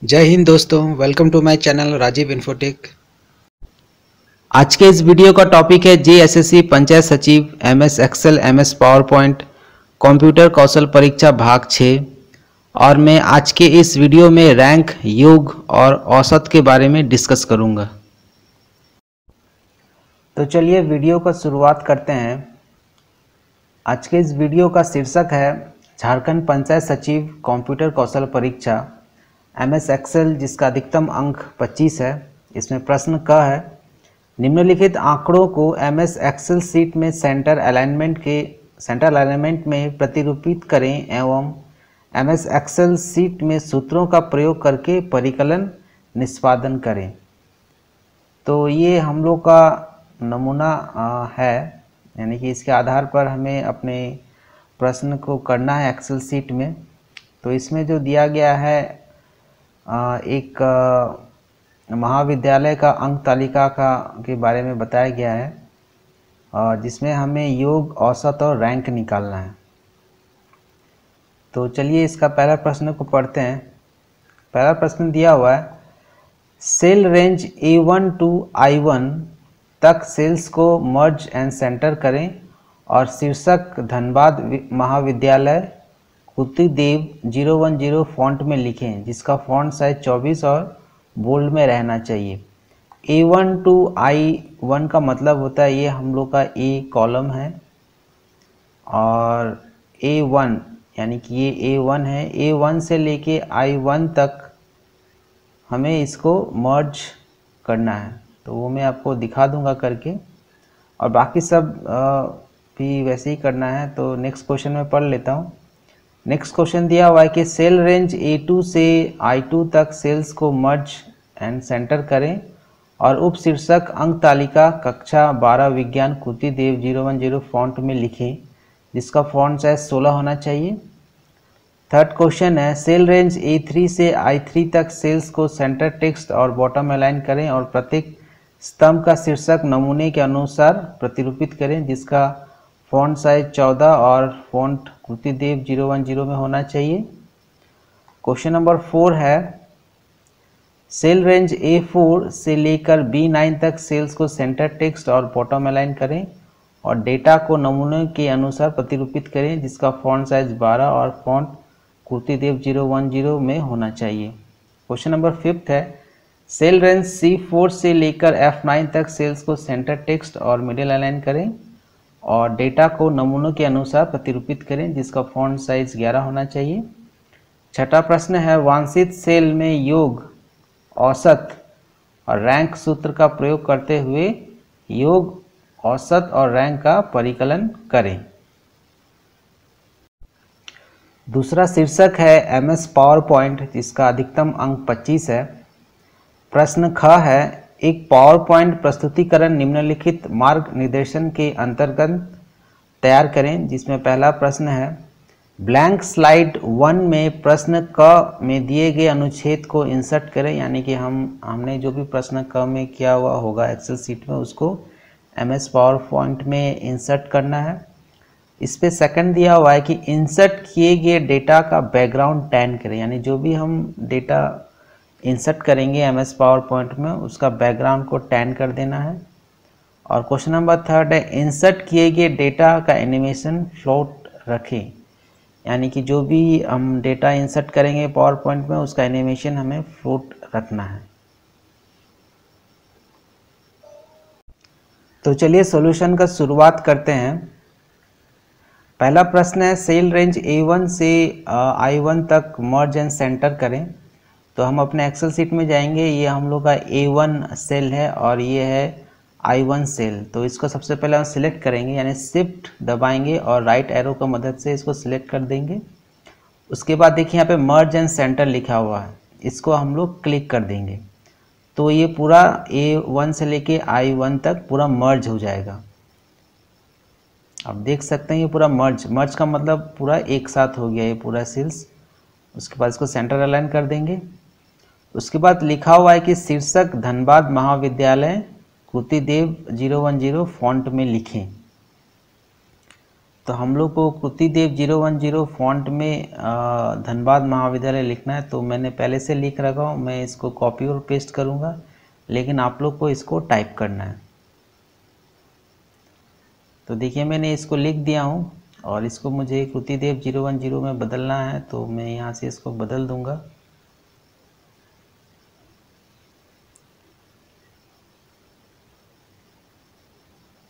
जय हिंद दोस्तों, welcome to my channel Rajeev Infotech. आज के इस वीडियो का टॉपिक है जेएसएससी पंचायत सचिव MS Excel MS PowerPoint computer कौशल परीक्षा भाग 6। और मैं आज के इस वीडियो में रैंक, योग और औसत के बारे में डिस्कस करूंगा। तो चलिए वीडियो का शुरुआत करते हैं। आज के इस वीडियो का शीर्षक है झारखंड पंचायत सचिव कंप्यूटर कौशल परीक्षा एमएस एक्सेल, जिसका अधिकतम अंक 25 है। इसमें प्रश्न क है, निम्नलिखित आंकड़ों को एमएस एक्सेल सीट में सेंटर अलाइनमेंट में प्रतिरूपित करें एवं एमएस एक्सेल सीट में सूत्रों का प्रयोग करके परिकलन निष्पादन करें। तो ये हम लोग का नमूना है, यानी कि इसके आधार पर हमें अपने प्रश्न को करना है एक्सेल सीट में। तो इसमें जो दिया गया है एक महाविद्यालय का अंक तालिका के बारे में बताया गया है, जिसमें हमें योग, औसत और रैंक निकालना है। तो चलिए इसका पहला प्रश्न को पढ़ते हैं। पहला प्रश्न दिया हुआ है, cell range A1 to I1 तक सेल्स को मर्ज एंड सेंटर करें और शीर्षक धनबाद महाविद्यालय कुतिदेव 010 फॉन्ट में लिखें, जिसका फॉन्ट साइज 24 और बोल्ड में रहना चाहिए। A1 टू I1 का मतलब होता है, ये हम लोग का A कॉलम है और A1 यानी कि ये A1 है। A1 से लेके I1 तक हमें इसको मर्ज करना है, तो वो मैं आपको दिखा दूंगा करके, और बाकी सब भी वैसे ही करना है। तो नेक्स्ट क्वेश्चन में पढ़ लेता हूँ। नेक्स्ट क्वेश्चन दिया हुआ है कि सेल रेंज A2 से I2 तक सेल्स को मर्ज एंड सेंटर करें और उप शीर्षक अंक तालिका कक्षा 12 विज्ञान कुतिदेव 010 फॉन्ट में लिखें, जिसका फॉन्ट साइज 16 होना चाहिए। थर्ड क्वेश्चन है, सेल रेंज A3 से I3 तक सेल्स को सेंटर टेक्स्ट और बॉटम अलाइन करें और प्रत्येक स्तंभ का शीर्षक नमूने के अनुसार प्रतिरूपित करें, जिसका फॉन्ट साइज 14 और फॉन्ट कुतिदेव 010 में होना चाहिए। क्वेश्चन नंबर 4 है, सेल रेंज A4 से लेकर B9 तक सेल्स को सेंटर टेक्स्ट और बॉटम अलाइन करें और डेटा को नमूने के अनुसार प्रतिरूपित करें, जिसका फॉन्ट साइज 12 और फॉन्ट कुतिदेव 010 में होना चाहिए। क्वेश्चन नंबर 5 है, सेल रेंज C4 से लेकर F9 तक सेल्स को सेंटर टेक्स्ट और मिडिल अलाइन करें और डेटा को नमूनों के अनुसार प्रतिरूपित करें, जिसका फॉन्ट साइज 11 होना चाहिए। छठा प्रश्न है, वांछित सेल में योग, औसत और रैंक सूत्र का प्रयोग करते हुए योग, औसत और रैंक का परिकलन करें। दूसरा शीर्षक है एमएस पावर पॉइंट, जिसका अधिकतम अंक 25 है। प्रश्न ख है, एक पावर पॉइंट प्रस्तुतिकरण निम्नलिखित मार्ग निर्देशन के अंतर्गत तैयार करें, जिसमें पहला प्रश्न है, ब्लैंक स्लाइड 1 में प्रश्न क में दिए गए अनुच्छेद को इंसर्ट करें, यानी कि हमने जो भी प्रश्न क में किया हुआ होगा एक्सेल सीट में, उसको एमएस पावर पॉइंट में इंसर्ट करना है। इस पे सेकंड दिया हुआ है कि इंसर्ट किए गए डेटा का बैकग्राउंड टैन करें, यानी जो भी हम डेटा इंसर्ट करेंगे एमएस पावर पॉइंट में, उसका बैकग्राउंड को टैन कर देना है। और क्वेश्चन नंबर 3 है, इंसर्ट किए गए डेटा का एनिमेशन फ्लोट रखें, यानी कि जो भी हम डेटा इंसर्ट करेंगे पावर पॉइंट में, उसका एनिमेशन हमें फ्लोट रखना है। तो चलिए सॉल्यूशन का शुरुआत करते हैं। पहला प्रश्न है, सेल रेंज A1 से I1 तक मर्ज एंड सेंटर करें। तो हम अपने एक्सेल सीट में जाएंगे, ये हम लोग का A1 सेल है और ये है I1 सेल। तो इसको सबसे पहले हम सिलेक्ट करेंगे, यानी शिफ्ट दबाएंगे और राइट एरो की मदद से इसको सिलेक्ट कर देंगे। उसके बाद देखिए यहाँ पे मर्ज एंड सेंटर लिखा हुआ है, इसको हम लोग क्लिक कर देंगे, तो ये पूरा A1 से लेके I1 तक पूरा मर्ज हो जाएगा। आप देख सकते हैं ये पूरा मर्ज का मतलब पूरा एक साथ हो गया ये पूरा सेल्स। उसके बाद इसको सेंटर अलाइन कर देंगे। उसके बाद लिखा हुआ है कि शीर्षक धनबाद महाविद्यालय कुतिदेव 010 फॉन्ट में लिखें। तो हम लोग को कृतिदेव 010 फॉन्ट में धनबाद महाविद्यालय लिखना है। तो मैंने पहले से लिख रखा हूँ, मैं इसको कॉपी और पेस्ट करूँगा, लेकिन आप लोग को इसको टाइप करना है। तो देखिए मैंने इसको लिख दिया हूँ और इसको मुझे कृतिदेव 010 में बदलना है, तो मैं यहाँ से इसको बदल दूँगा।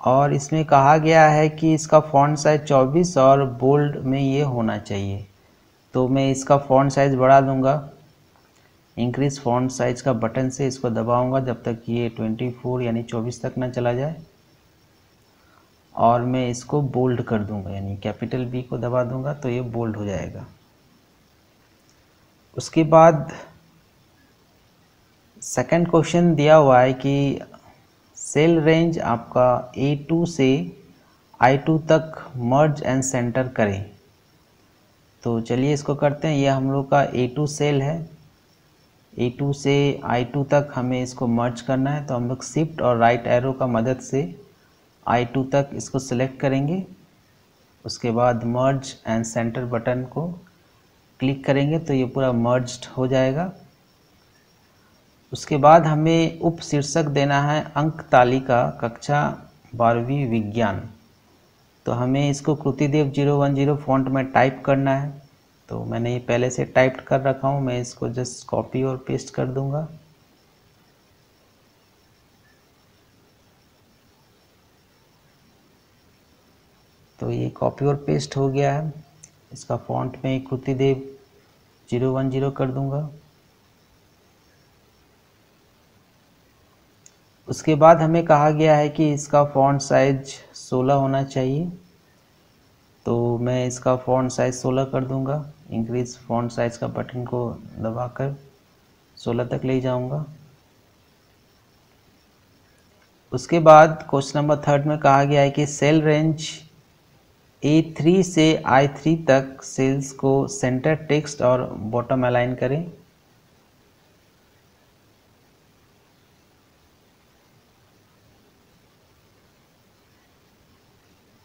और इसमें कहा गया है कि इसका फ़ॉन्ट साइज़ 24 और बोल्ड में ये होना चाहिए। तो मैं इसका फ़ॉन्ट साइज़ बढ़ा दूंगा। इंक्रीज़ फ़ॉन्ट साइज़ का बटन से इसको दबाऊंगा जब तक ये 24 यानी 24 तक ना चला जाए, और मैं इसको बोल्ड कर दूंगा, यानी कैपिटल बी को दबा दूंगा तो ये बोल्ड हो जाएगा। उसके बाद सेकंड क्वेश्चन दिया हुआ है कि सेल रेंज आपका A2 से I2 तक मर्ज एंड सेंटर करें। तो चलिए इसको करते हैं। ये हम लोग का A2 सेल है, A2 से I2 तक हमें इसको मर्ज करना है। तो हम लोग शिफ्ट और राइट एरो का मदद से I2 तक इसको सिलेक्ट करेंगे। उसके बाद मर्ज एंड सेंटर बटन को क्लिक करेंगे तो ये पूरा मर्ज्ड हो जाएगा। उसके बाद हमें उप शीर्षक देना है अंक तालिका कक्षा 12वीं विज्ञान। तो हमें इसको कृतिदेव 010 फॉन्ट में टाइप करना है। तो मैंने ये पहले से टाइप कर रखा हूँ, मैं इसको जस्ट कॉपी और पेस्ट कर दूंगा। तो ये कॉपी और पेस्ट हो गया है। इसका फॉन्ट में कृतिदेव 010 कर दूंगा। उसके बाद हमें कहा गया है कि इसका फ़ॉन्ट साइज 16 होना चाहिए। तो मैं इसका फ़ॉन्ट साइज 16 कर दूंगा। इंक्रीज फ़ॉन्ट साइज का बटन को दबाकर 16 तक ले जाऊंगा। उसके बाद क्वेश्चन नंबर 3 में कहा गया है कि सेल रेंज A3 से I3 तक सेल्स को सेंटर टेक्स्ट और बॉटम अलाइन करें।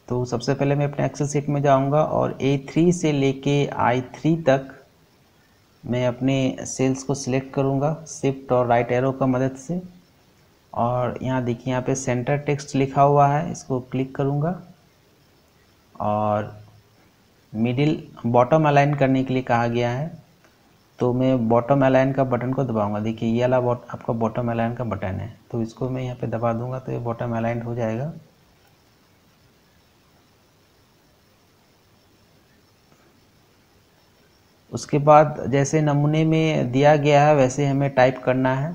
तो सबसे पहले मैं अपने एक्सेल शीट में जाऊंगा और A3 से लेके I3 तक मैं अपने सेल्स को सिलेक्ट करूंगा शिफ्ट और राइट एरो का मदद से। और यहाँ देखिए, यहाँ पे सेंटर टेक्स्ट लिखा हुआ है, इसको क्लिक करूंगा और मिडिल बॉटम अलाइन करने के लिए कहा गया है। तो मैं बॉटम अलाइन का बटन को दबाऊंगा। देखिए ये वाला आपका बॉटम अलाइन का बटन है, तो इसको मैं यहाँ पे दबा दूंगा तो ये बॉटम अलाइन हो जाएगा। उसके बाद जैसे नमूने में दिया गया है वैसे हमें टाइप करना है।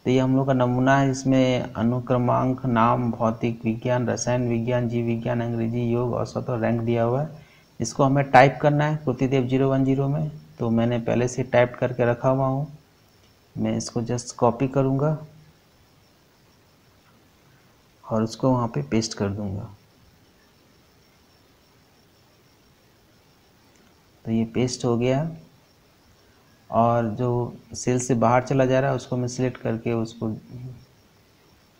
तो ये हम लोग का नमूना है, इसमें अनुक्रमांक, नाम, भौतिक विज्ञान, रसायन विज्ञान, जीव विज्ञान, अंग्रेजी, योग, औसत और रैंक दिया हुआ है। इसको हमें टाइप करना है कृतिदेव 010 में। तो मैंने पहले से टाइप करके रखा हुआ हूँ, मैं इसको जस्ट कॉपी करूँगा और उसको वहाँ पे पेस्ट कर दूँगा। तो ये पेस्ट हो गया और जो सेल से बाहर चला जा रहा है उसको मैं सिलेक्ट करके उसको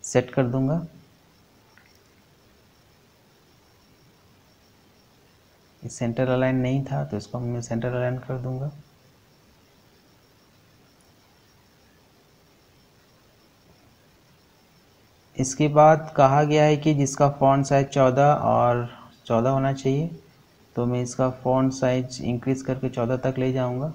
सेट कर दूंगा। ये सेंटर अलाइन नहीं था तो इसको मैं सेंटर अलाइन कर दूंगा। इसके बाद कहा गया है कि जिसका फॉन्ट साइज 14 और 14 होना चाहिए। तो मैं इसका फॉन्ट साइज इंक्रीज करके 14 तक ले जाऊंगा।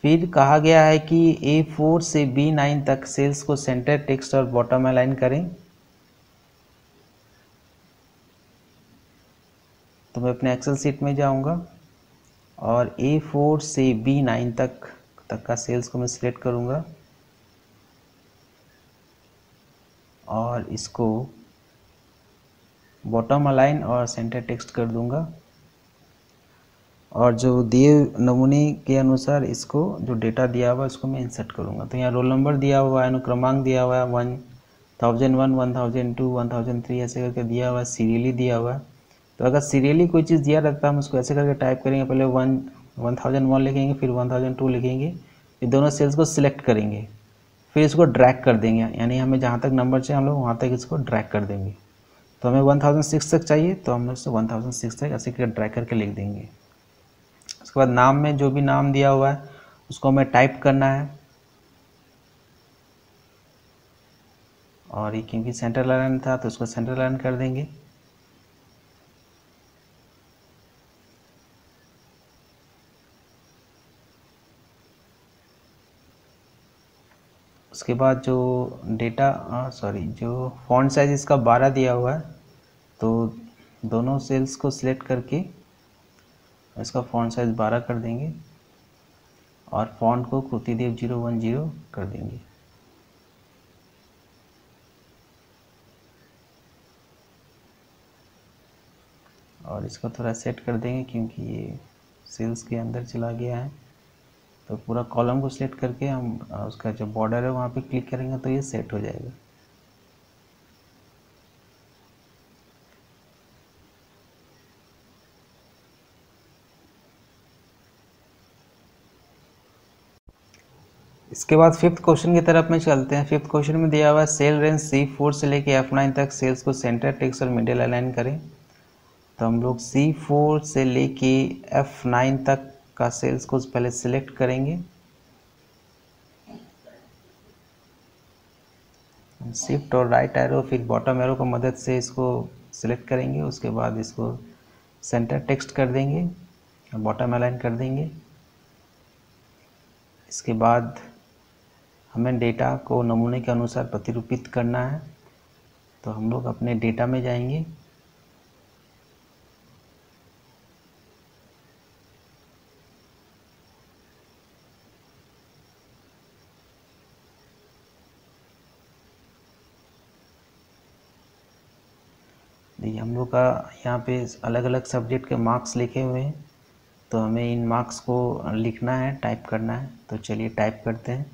फिर कहा गया है कि A4 से B9 तक सेल्स को सेंटर टेक्स्ट और बॉटम अलाइन करें। तो मैं अपने एक्सेल शीट में जाऊंगा और A4 से B9 तक का सेल्स को मैं सिलेक्ट करूंगा और इसको बॉटम अलाइन और सेंटर टेक्स्ट कर दूंगा। और जो दिए नमूने के अनुसार इसको जो डेटा दिया हुआ है उसको मैं इंसर्ट करूंगा। तो यहाँ रोल नंबर दिया हुआ है, अनुक्रमांक दिया हुआ है 1001, 1002, 1003 ऐसे करके दिया हुआ है, सीरियली दिया हुआ है। तो अगर सीरियली कोई चीज़ दिया रहता है हम उसको ऐसे करके टाइप करेंगे, पहले 1001 लिखेंगे, फिर 1002 लिखेंगे, फिर दोनों सेल्स को सिलेक्ट करेंगे, फिर इसको ड्रैग कर देंगे, यानी हमें जहाँ तक नंबर चाहिए हम लोग वहाँ तक इसको ड्रैग कर देंगे। तो हमें 1006 तक चाहिए तो हम लोग इसको 1006 तक ऐसे करके ड्रैग करके लिख देंगे। उसके बाद नाम में जो भी नाम दिया हुआ है उसको हमें टाइप करना है, और ये क्योंकि सेंटर लाइन था तो उसको सेंटर लाइन कर देंगे। उसके बाद जो डेटा जो फॉन्ट साइज इसका 12 दिया हुआ है, तो दोनों सेल्स को सिलेक्ट करके इसका फॉन्ट साइज 12 कर देंगे और फॉन्ट को कृतिदेव 010 कर देंगे। और इसको थोड़ा सेट कर देंगे क्योंकि ये सेल्स के अंदर चला गया है, तो पूरा कॉलम को सिलेक्ट करके हम उसका जो बॉर्डर है वहाँ पे क्लिक करेंगे तो ये सेट हो जाएगा। इसके बाद फिफ्थ क्वेश्चन की तरफ में चलते हैं। फिफ्थ क्वेश्चन में दिया हुआ है सेल रेंज C4 से लेके F9 तक सेल्स को सेंटर, टेक्स्ट और मिडिल अलाइन करें। तो हम लोग C4 से लेके F9 तक का सेल्स को पहले सिलेक्ट करेंगे, शिफ्ट और राइट एरो फिर बॉटम एरो की मदद से इसको सिलेक्ट करेंगे। उसके बाद इसको सेंटर टेक्स्ट कर देंगे और बॉटम अलाइन कर देंगे। इसके बाद हमें डेटा को नमूने के अनुसार प्रतिरूपित करना है, तो हम लोग अपने डेटा में जाएंगे, हम लोग का यहाँ पे अलग अलग सब्जेक्ट के मार्क्स लिखे हुए हैं, तो हमें इन मार्क्स को लिखना है, टाइप करना है। तो चलिए टाइप करते हैं।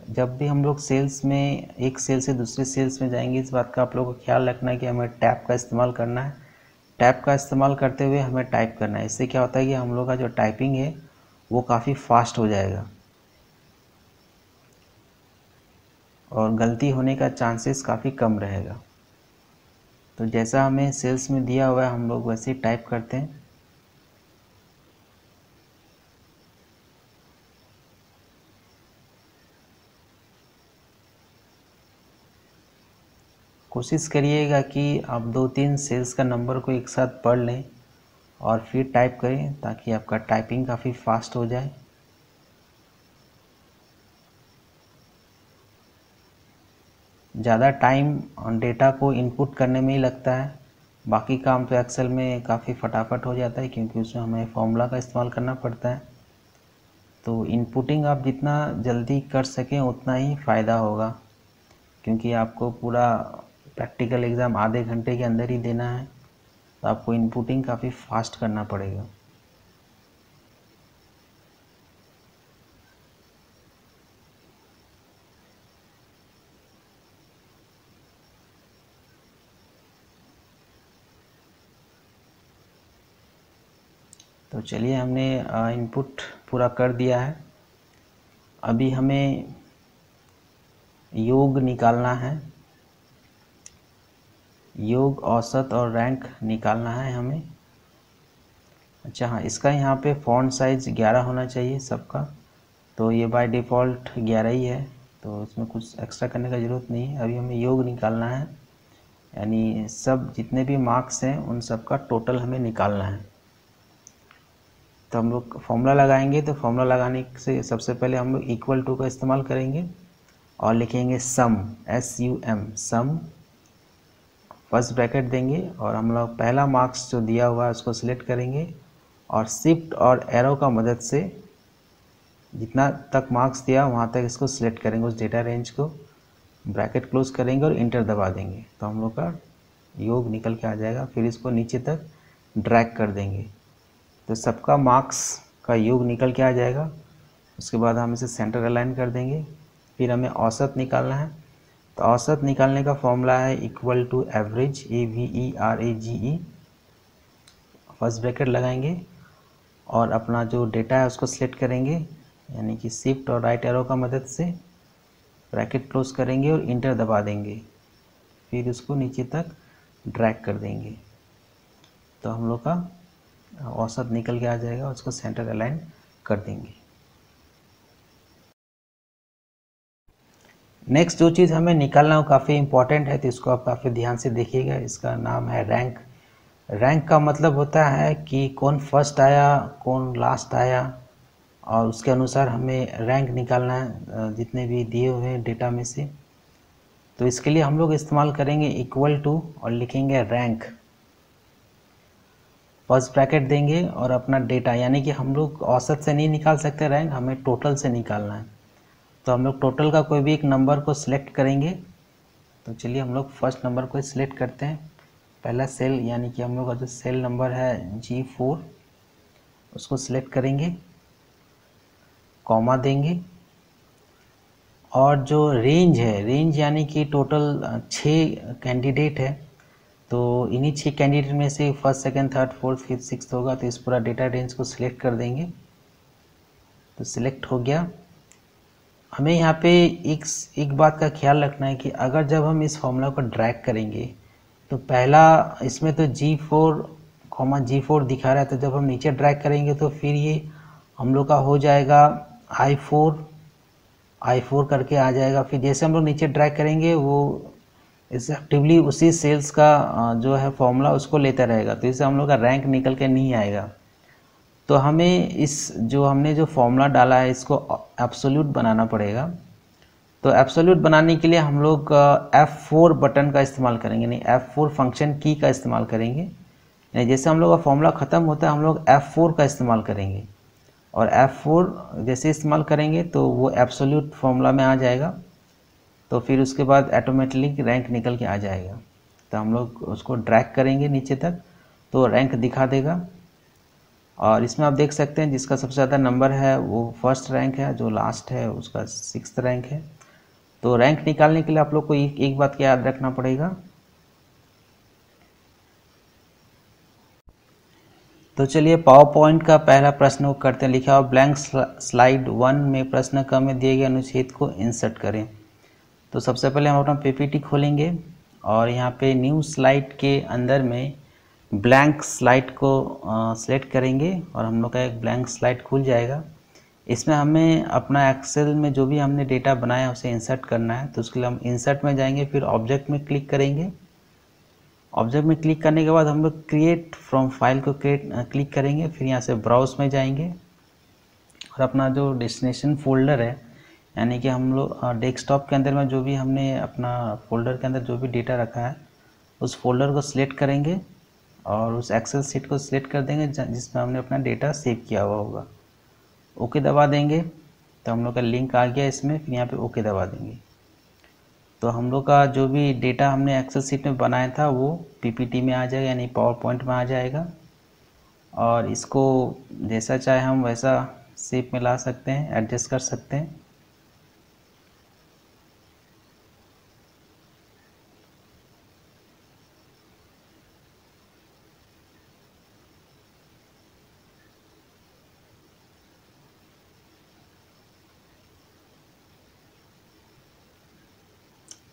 जब भी हम लोग सेल्स में एक सेल से दूसरे सेल्स में जाएंगे, इस बात का आप लोगों को ख्याल रखना है कि हमें टैब का इस्तेमाल करना है। टैब का इस्तेमाल करते हुए हमें टाइप करना है। इससे क्या होता है कि हम लोग का जो टाइपिंग है वो काफ़ी फास्ट हो जाएगा और गलती होने का चांसेस काफ़ी कम रहेगा। तो जैसा हमें सेल्स में दिया हुआ है हम लोग वैसे ही टाइप करते हैं। कोशिश करिएगा कि आप 2-3 सेल्स का नंबर को एक साथ पढ़ लें और फिर टाइप करें, ताकि आपका टाइपिंग काफ़ी फास्ट हो जाए। ज़्यादा टाइम डेटा को इनपुट करने में ही लगता है, बाकी काम तो एक्सेल में काफ़ी फटाफट हो जाता है क्योंकि उसमें हमें फॉर्मूला का इस्तेमाल करना पड़ता है। तो इनपुटिंग आप जितना जल्दी कर सकें उतना ही फ़ायदा होगा, क्योंकि आपको पूरा प्रैक्टिकल एग्ज़ाम आधे घंटे के अंदर ही देना है, तो आपको इनपुटिंग काफ़ी फास्ट करना पड़ेगा। तो चलिए हमने इनपुट पूरा कर दिया है। अभी हमें योग निकालना है, योग, औसत और रैंक निकालना है हमें। अच्छा हाँ, इसका यहाँ पे फ़ॉन्ट साइज़ 11 होना चाहिए सबका, तो ये बाय डिफ़ॉल्ट 11 ही है, तो इसमें कुछ एक्स्ट्रा करने का ज़रूरत नहीं है। अभी हमें योग निकालना है, यानी सब जितने भी मार्क्स हैं उन सब का टोटल हमें निकालना है। तो हम लोग फॉर्मूला लगाएंगे, तो फॉर्मूला लगाने से सबसे पहले हम लोग इक्वल टू का इस्तेमाल करेंगे और लिखेंगे सम, SUM, सम, फर्स्ट ब्रैकेट देंगे और हम लोग पहला मार्क्स जो दिया हुआ है उसको सिलेक्ट करेंगे और शिफ्ट और एरो का मदद से जितना तक मार्क्स दिया वहाँ तक इसको सिलेक्ट करेंगे, उस डेटा रेंज को, ब्रैकेट क्लोज करेंगे और इंटर दबा देंगे, तो हम लोग का योग निकल के आ जाएगा। फिर इसको नीचे तक ड्रैग कर देंगे तो सबका मार्क्स का योग निकल के आ जाएगा। उसके बाद हम इसे सेंटर अलाइन कर देंगे। फिर हमें औसत निकालना है, तो औसत निकालने का फॉर्मूला है equal to average, AVERAGE, first bracket लगाएंगे और अपना जो डेटा है उसको सिलेक्ट करेंगे, यानी कि शिफ्ट और राइट एरो का मदद से ब्रैकेट क्लोज करेंगे और इंटर दबा देंगे, फिर उसको नीचे तक ड्रैग कर देंगे तो हम लोग का औसत निकल के आ जाएगा, उसको सेंटर अलाइन कर देंगे। नेक्स्ट जो चीज़ हमें निकालना वो काफ़ी इम्पॉर्टेंट है, तो इसको आप काफ़ी ध्यान से देखिएगा। इसका नाम है रैंक। रैंक का मतलब होता है कि कौन फर्स्ट आया, कौन लास्ट आया, और उसके अनुसार हमें रैंक निकालना है जितने भी दिए हुए हैं डेटा में से। तो इसके लिए हम लोग इस्तेमाल करेंगे इक्वल टू और लिखेंगे रैंक, फर्स्ट ब्रैकेट देंगे और अपना डेटा, यानी कि हम लोग औसत से नहीं निकाल सकते रैंक, हमें टोटल से निकालना है। तो हम लोग टोटल का कोई भी एक नंबर को सिलेक्ट करेंगे। तो चलिए हम लोग फर्स्ट नंबर को सिलेक्ट करते हैं, पहला सेल, यानी कि हम लोग का जो सेल नंबर है G4 उसको सिलेक्ट करेंगे, कॉमा देंगे, और जो रेंज है, रेंज यानी कि टोटल 6 कैंडिडेट है, तो इन्हीं 6 कैंडिडेट में से first, second, third, fourth, fifth, sixth होगा, तो इस पूरा डेटा रेंज को सिलेक्ट कर देंगे। तो सिलेक्ट हो गया। हमें यहाँ पे एक बात का ख्याल रखना है कि अगर जब हम इस फॉर्मूला को ड्रैग करेंगे तो पहला इसमें तो G4 दिखा रहा है, तो जब हम नीचे ड्रैग करेंगे तो फिर ये हम लोग का हो जाएगा I4 करके आ जाएगा। फिर जैसे हम लोग नीचे ड्रैग करेंगे वो एक्टिवली उसी सेल्स का जो है फॉर्मूला उसको लेता रहेगा, तो इससे हम लोग का रैंक निकल के नहीं आएगा। तो हमें इस जो हमने जो फॉर्मूला डाला है इसको एब्सोल्यूट बनाना पड़ेगा। तो एब्सोल्यूट बनाने के लिए हम लोग F4 बटन का इस्तेमाल करेंगे, नहीं F4 फंक्शन की का इस्तेमाल करेंगे। यानी जैसे हम लोग का फॉर्मूला ख़त्म होता है हम लोग F4 का इस्तेमाल करेंगे, और F4 जैसे इस्तेमाल करेंगे तो वो एब्सोल्यूट फॉर्मूला में आ जाएगा, तो फिर उसके बाद ऑटोमेटिकली रैंक निकल के आ जाएगा। तो हम लोग उसको ड्रैग करेंगे नीचे तक तो रैंक दिखा देगा। और इसमें आप देख सकते हैं जिसका सबसे ज़्यादा नंबर है वो फर्स्ट रैंक है, जो लास्ट है उसका 6th रैंक है। तो रैंक निकालने के लिए आप लोग को एक बात का याद रखना पड़ेगा। तो चलिए पावर पॉइंट का पहला प्रश्न को करते हैं। लिखा हुआ ब्लैंक स्लाइड 1 में प्रश्न क में दिए गए अनुच्छेद को इंसर्ट करें। तो सबसे पहले हम अपना PPT खोलेंगे और यहाँ पे न्यू स्लाइड के अंदर में ब्लैंक स्लाइड को सिलेक्ट करेंगे और हम लोग का एक ब्लैंक स्लाइड खुल जाएगा। इसमें हमें अपना एक्सेल में जो भी हमने डेटा बनाया उसे इंसर्ट करना है। तो उसके लिए हम इंसर्ट में जाएंगे, फिर ऑब्जेक्ट में क्लिक करेंगे। ऑब्जेक्ट में क्लिक करने के बाद हम लोग क्रिएट फ्रॉम फाइल को क्लिक करेंगे, फिर यहाँ से ब्राउज में जाएंगे और अपना जो डेस्टिनेशन फोल्डर है, यानी कि हम लोग डेस्कटॉप के अंदर में जो भी हमने अपना फोल्डर के अंदर जो भी डेटा रखा है उस फोल्डर को सिलेक्ट करेंगे और उस एक्सेल शीट को सिलेक्ट कर देंगे जिसमें हमने अपना डेटा सेव किया हुआ होगा। ओके दबा देंगे तो हम लोग का लिंक आ गया इसमें, फिर यहाँ पे ओके दबा देंगे। तो हम लोग का जो भी डेटा हमने एक्सेल शीट में बनाया था वो PPT में आ जाएगा, यानी पावर पॉइंट में आ जाएगा। और इसको जैसा चाहे हम वैसा शेप में ला सकते हैं, एडजस्ट कर सकते हैं।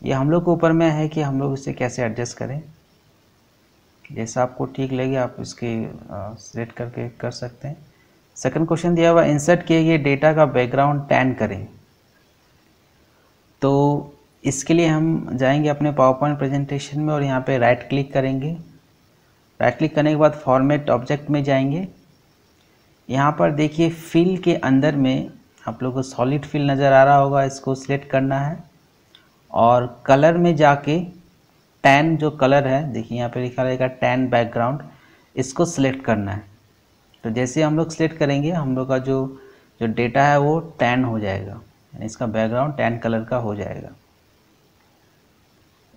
ये हम लोग के ऊपर में है कि हम लोग इसे कैसे एडजस्ट करें। जैसा आपको ठीक लगे आप इसके सेलेक्ट करके कर सकते हैं। सेकंड क्वेश्चन दिया हुआ इंसर्ट किए गए डेटा का बैकग्राउंड टैन करें। तो इसके लिए हम जाएंगे अपने पावर पॉइंट प्रेजेंटेशन में और यहाँ पे राइट क्लिक करेंगे। राइट क्लिक करने के बाद फॉर्मेट ऑब्जेक्ट में जाएंगे। यहाँ पर देखिए फिल के अंदर में आप लोग को सॉलिड फिल नज़र आ रहा होगा, इसको सिलेक्ट करना है और कलर में जाके टैन जो कलर है देखिए यहाँ पे लिखा रहेगा टैन बैकग्राउंड, इसको सिलेक्ट करना है। तो जैसे हम लोग सिलेक्ट करेंगे हम लोग का जो डेटा है वो टैन हो जाएगा, यानी इसका बैकग्राउंड टैन कलर का हो जाएगा।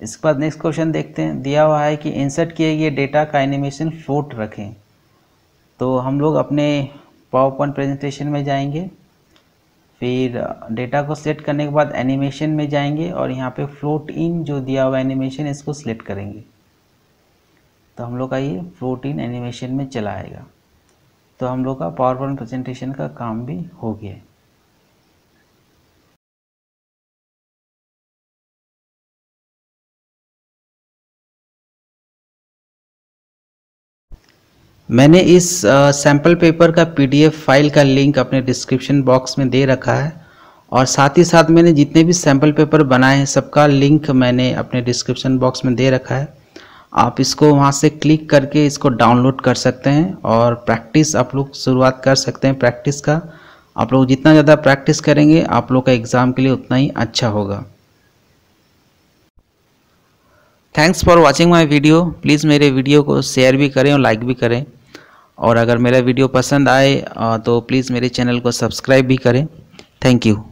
इसके बाद नेक्स्ट क्वेश्चन देखते हैं। दिया हुआ है कि इंसर्ट किए गए डेटा का एनिमेशन फ्लोट रखें। तो हम लोग अपने पावर पॉइंट प्रेजेंटेशन में जाएंगे, फिर डेटा को सिलेक्ट करने के बाद एनिमेशन में जाएंगे और यहाँ पे फ्लोट इन जो दिया हुआ एनिमेशन इसको सिलेक्ट करेंगे। तो हम लोग का ये फ्लोट इन एनिमेशन में चला आएगा। तो हम लोग का पावर पॉइंट प्रेजेंटेशन का काम भी हो गया। मैंने इस सैम्पल पेपर का पीडीएफ फाइल का लिंक अपने डिस्क्रिप्शन बॉक्स में दे रखा है, और साथ ही साथ मैंने जितने भी सैम्पल पेपर बनाए हैं सबका लिंक मैंने अपने डिस्क्रिप्शन बॉक्स में दे रखा है। आप इसको वहां से क्लिक करके इसको डाउनलोड कर सकते हैं और प्रैक्टिस आप लोग शुरुआत कर सकते हैं। प्रैक्टिस का आप लोग जितना ज़्यादा प्रैक्टिस करेंगे आप लोग का एग्ज़ाम के लिए उतना ही अच्छा होगा। Thanks for watching my video. Please मेरे वीडियो को शेयर भी करें और लाइक भी करें, और अगर मेरा वीडियो पसंद आए तो प्लीज़ मेरे चैनल को सब्सक्राइब भी करें। Thank you.